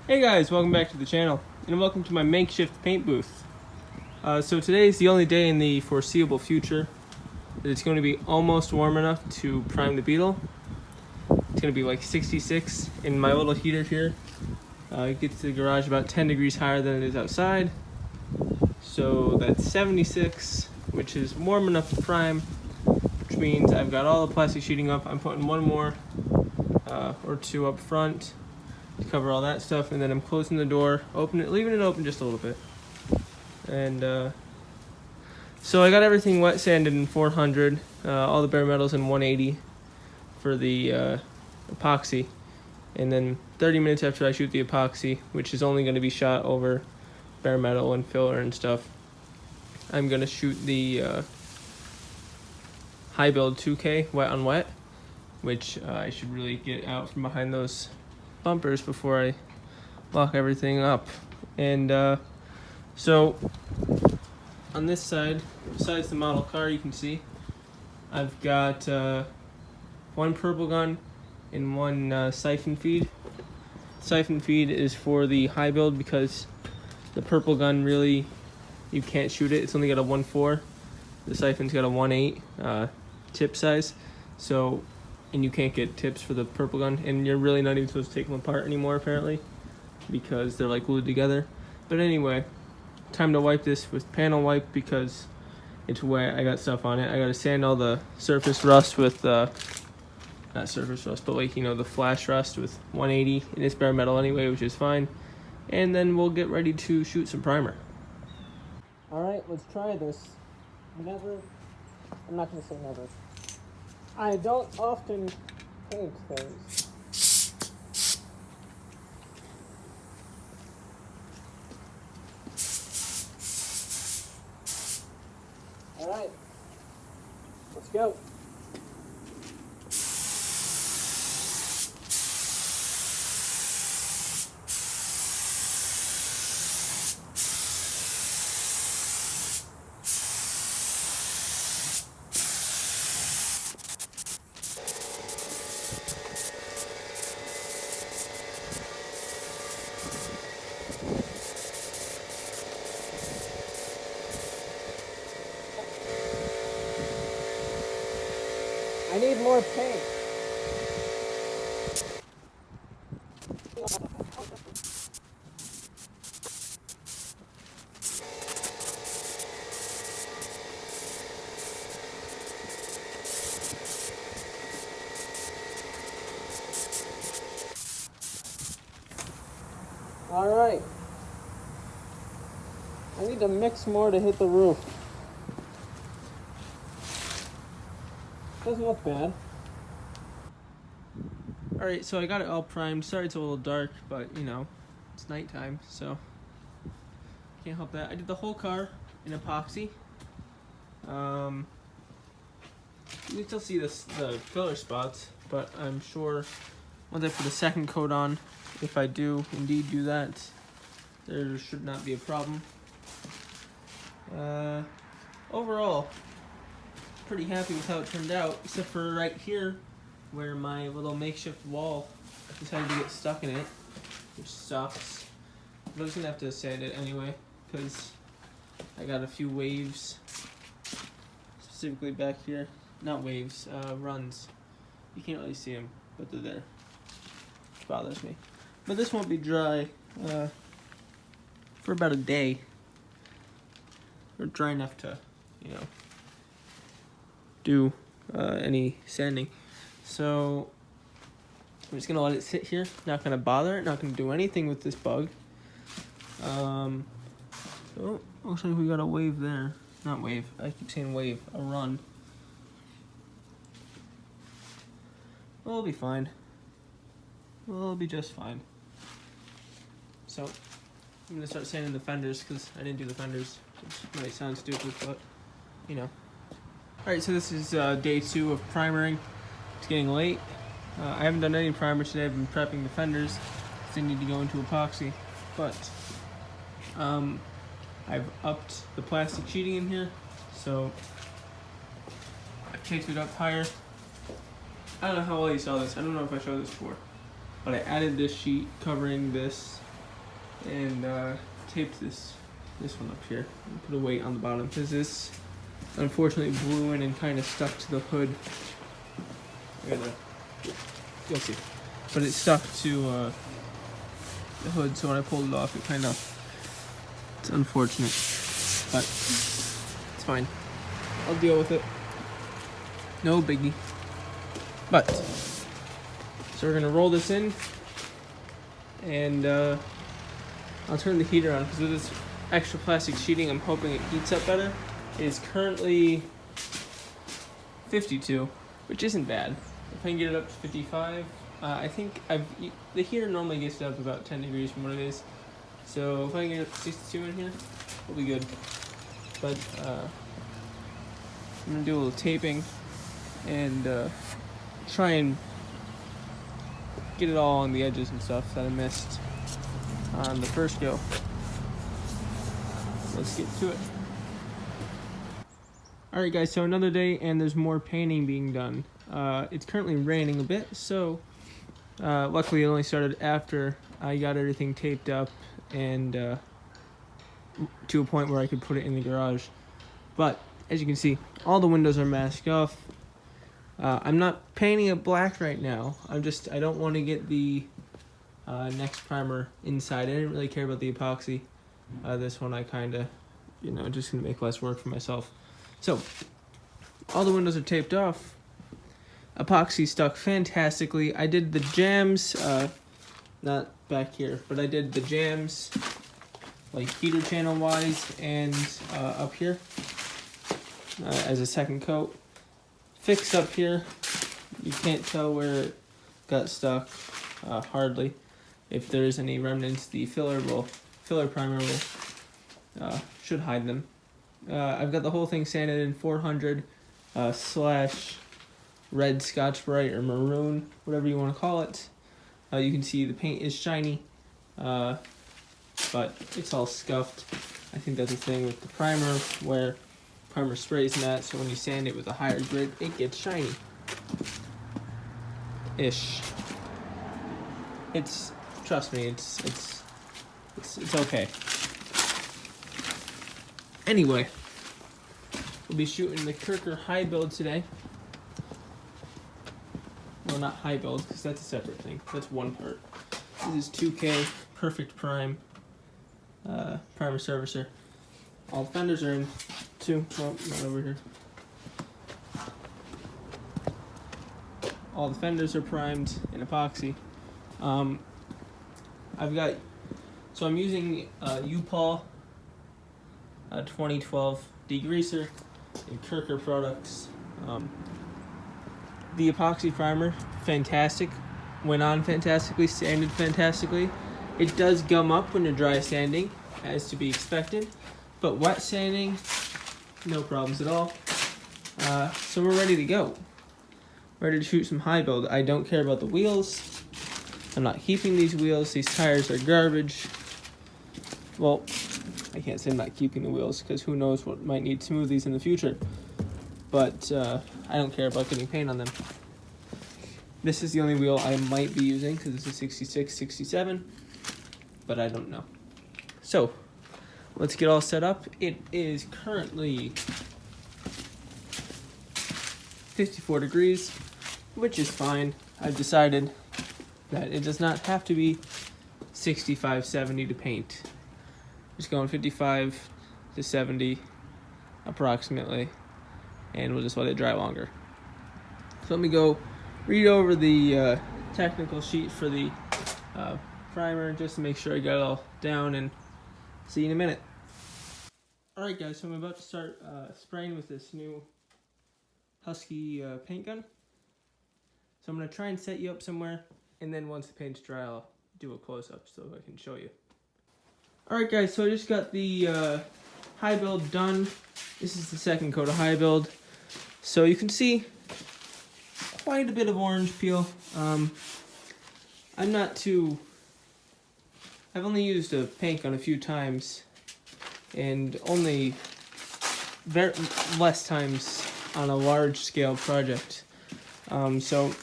Hey guys, welcome back to the channel, and welcome to my makeshift paint booth. So today is the only day in the foreseeable future that it's going to be almost warm enough to prime the Beetle. It's going to be like 66 in my little heater here. It gets to the garage about 10 degrees higher than it is outside. So that's 76, which is warm enough to prime, which means I've got all the plastic sheeting up. I'm putting one more or two up front to cover all that stuff, and then I'm closing the door, leaving it open just a little bit. And so I got everything wet sanded in 400, all the bare metals in 180 for the epoxy, and then 30 minutes after I shoot the epoxy, which is only going to be shot over bare metal and filler and stuff, I'm going to shoot the high build 2K wet on wet, which I should really get out from behind those bumpers before I lock everything up. And so on this side, besides the model car, you can see I've got one purple gun and one siphon feed. Siphon feed is for the high build because the purple gun really, you can't shoot it. It's only got a 1.4. The siphon's got a 1.8 tip size. So, and you can't get tips for the purple gun, and you're really not even supposed to take them apart anymore apparently because they're like glued together. But anyway, time to wipe this with panel wipe because it's wet. I got stuff on it. I gotta sand all the surface rust with not surface rust, but like, you know, the flash rust with 180, and it's bare metal anyway, which is fine. And then we'll get ready to shoot some primer. Alright, let's try this. I'm not gonna say never. I don't often paint things. All right, let's go. I need more paint. All right. I need to mix more to hit the roof. Doesn't look bad. Alright, so I got it all primed. Sorry it's a little dark, but you know, it's nighttime, so can't help that. I did the whole car in epoxy. You can still see the filler spots, but I'm sure once I put a second coat on, if I do indeed do that, there should not be a problem. Overall, pretty happy with how it turned out, except for right here where my little makeshift wall decided to get stuck in it, which sucks. But I was gonna have to sand it anyway because I got a few waves, specifically back here. Not waves, runs. You can't really see them, but they're there. Which bothers me. But this won't be dry for about a day, or dry enough to, you know, do any sanding. So I'm just gonna let it sit here, not gonna bother it, not gonna do anything with this bug. Oh, looks like we got a wave there. Not wave, I keep saying wave, a run. Well, it'll be fine. Well, it'll be just fine. So I'm gonna start sanding the fenders because I didn't do the fenders, which might sound stupid, but you know. Alright, so this is day 2 of primering. It's getting late. I haven't done any primer today. I've been prepping the fenders. They need to go into epoxy. But I've upped the plastic sheeting in here. So I've taped it up higher. I don't know how well you saw this. I don't know if I showed this before. But I added this sheet covering this and taped this one up here and put a weight on the bottom because this unfortunately blew in and kind of stuck to the hood. You'll see, but it stuck to the hood, so when I pulled it off, it's unfortunate, but it's fine. I'll deal with it. No biggie. But so we're gonna roll this in, and I'll turn the heater on because with this extra plastic sheeting, I'm hoping it heats up better. It is currently 52, which isn't bad. If I can get it up to 55, I think the heater normally gets it up about 10 degrees from what it is. So if I can get it up to 62 in here, we'll be good. But I'm gonna do a little taping and try and get it all on the edges and stuff that I missed on the first go. Let's get to it. Alright guys, so another day and there's more painting being done. It's currently raining a bit, so luckily it only started after I got everything taped up and to a point where I could put it in the garage. But as you can see, all the windows are masked off. I'm not painting it black right now. I don't want to get the next primer inside. I didn't really care about the epoxy. This one I kinda, just gonna make less work for myself. So, all the windows are taped off. Epoxy stuck fantastically. I did the jams, not back here, but I did the jams, like heater channel wise and up here as a second coat. Fixed up here. You can't tell where it got stuck, hardly. If there's any remnants, the filler primer should hide them. I've got the whole thing sanded in 400 slash red Scotch-Brite or maroon, whatever you want to call it. You can see the paint is shiny, but it's all scuffed. I think that's the thing with the primer, where primer sprays matte, so when you sand it with a higher grit, it gets shiny. Ish. Trust me, it's okay. Anyway, we'll be shooting the Kirker high build today. Well, not high build, because that's a separate thing. That's one part. This is 2K Perfect Prime primer servicer. All the fenders are in too. Well, not over here. All the fenders are primed in epoxy. I'm using U-Paul 2012 degreaser and Kirker products. The epoxy primer, fantastic. Went on fantastically, sanded fantastically. It does gum up when you're dry sanding, as to be expected. But wet sanding, no problems at all. So we're ready to go. Ready to shoot some high build. I don't care about the wheels. I'm not keeping these wheels. These tires are garbage. Well, I can't say I'm not keeping the wheels because who knows what might need smoothies in the future. But I don't care about getting paint on them. This is the only wheel I might be using because it's a 66, 67, but I don't know. So, let's get all set up. It is currently 54 degrees, which is fine. I've decided that it does not have to be 65, 70 to paint. Just going 55 to 70 approximately, and we'll just let it dry longer. So let me go read over the technical sheet for the primer just to make sure I got it all down, and see you in a minute. Alright guys, so I'm about to start spraying with this new Husky paint gun. So I'm going to try and set you up somewhere, and then once the paint's dry I'll do a close-up so I can show you. Alright guys, so I just got the high build done. This is the second coat of high build. So you can see quite a bit of orange peel. I've only used a paint gun a few times, and only less times on a large scale project. So,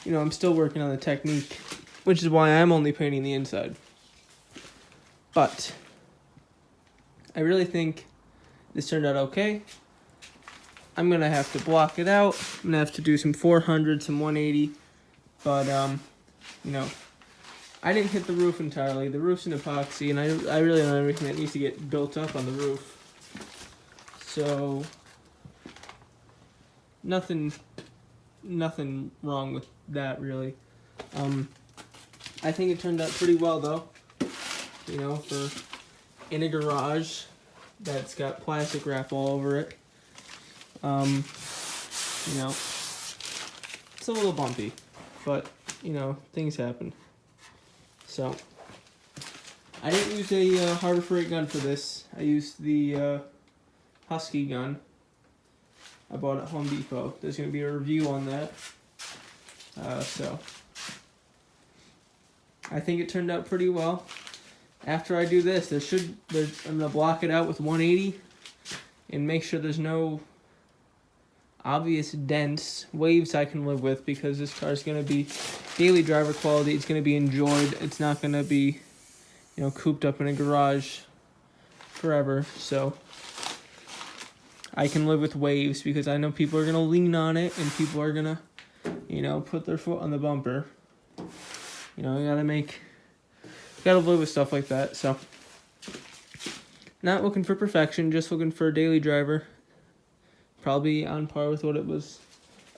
I'm still working on the technique, which is why I'm only painting the inside. But I really think this turned out okay. I'm gonna have to block it out. I'm gonna have to do some 400, some 180, but you know, I didn't hit the roof entirely. The roof's an epoxy, and I really don't know everything that needs to get built up on the roof. So nothing wrong with that really. I think it turned out pretty well though. You know, for in a garage that's got plastic wrap all over it. You know, it's a little bumpy, but you know, things happen. So I didn't use a Harbor Freight gun for this. I used the Husky gun I bought at Home Depot. There's going to be a review on that. So I think it turned out pretty well. After I do this, I'm going to block it out with 180 and make sure there's no obvious dents, waves I can live with, because this car is going to be daily driver quality. It's going to be enjoyed. It's not going to be, you know, cooped up in a garage forever. So I can live with waves because I know people are going to lean on it and people are going to, you know, put their foot on the bumper. You know, you gotta live with stuff like that. So not looking for perfection, just looking for a daily driver. Probably on par with what it was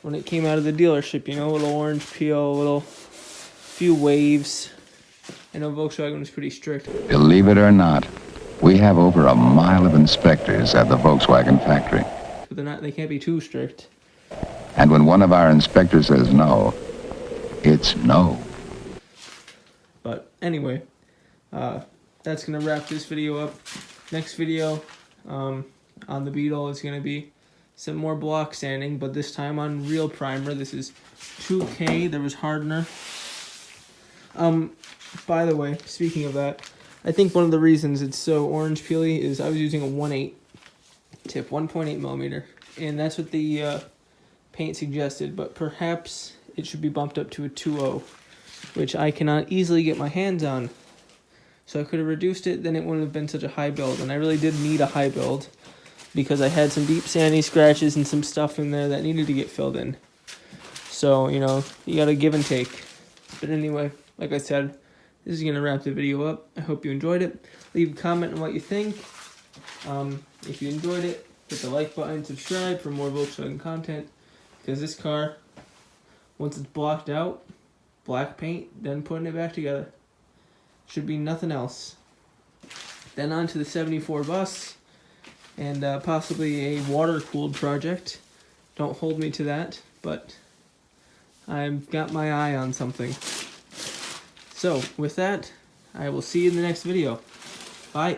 when it came out of the dealership, you know, a little orange peel, a little few waves. I know Volkswagen was pretty strict. Believe it or not, we have over a mile of inspectors at the Volkswagen factory. But they can't be too strict. And when one of our inspectors says no, it's no. But anyway, that's going to wrap this video up. Next video on the Beetle is going to be some more block sanding, but this time on real primer. This is 2K. There was hardener. By the way, speaking of that, I think one of the reasons it's so orange peely is I was using a 1/8 tip, 1.8 millimeter, and that's what the paint suggested, but perhaps it should be bumped up to a 2.0, which I cannot easily get my hands on. So I could have reduced it, then it wouldn't have been such a high build, and I really did need a high build because I had some deep sandy scratches and some stuff in there that needed to get filled in. So, you know, you gotta give and take. But anyway, like I said, this is gonna wrap the video up. I hope you enjoyed it. Leave a comment on what you think. If you enjoyed it, hit the like button, subscribe for more Volkswagen content, because this car, once it's blocked out, black paint, then putting it back together, should be nothing else. Then on to the 74 bus, and possibly a water-cooled project. Don't hold me to that, but I've got my eye on something. So, with that, I will see you in the next video. Bye.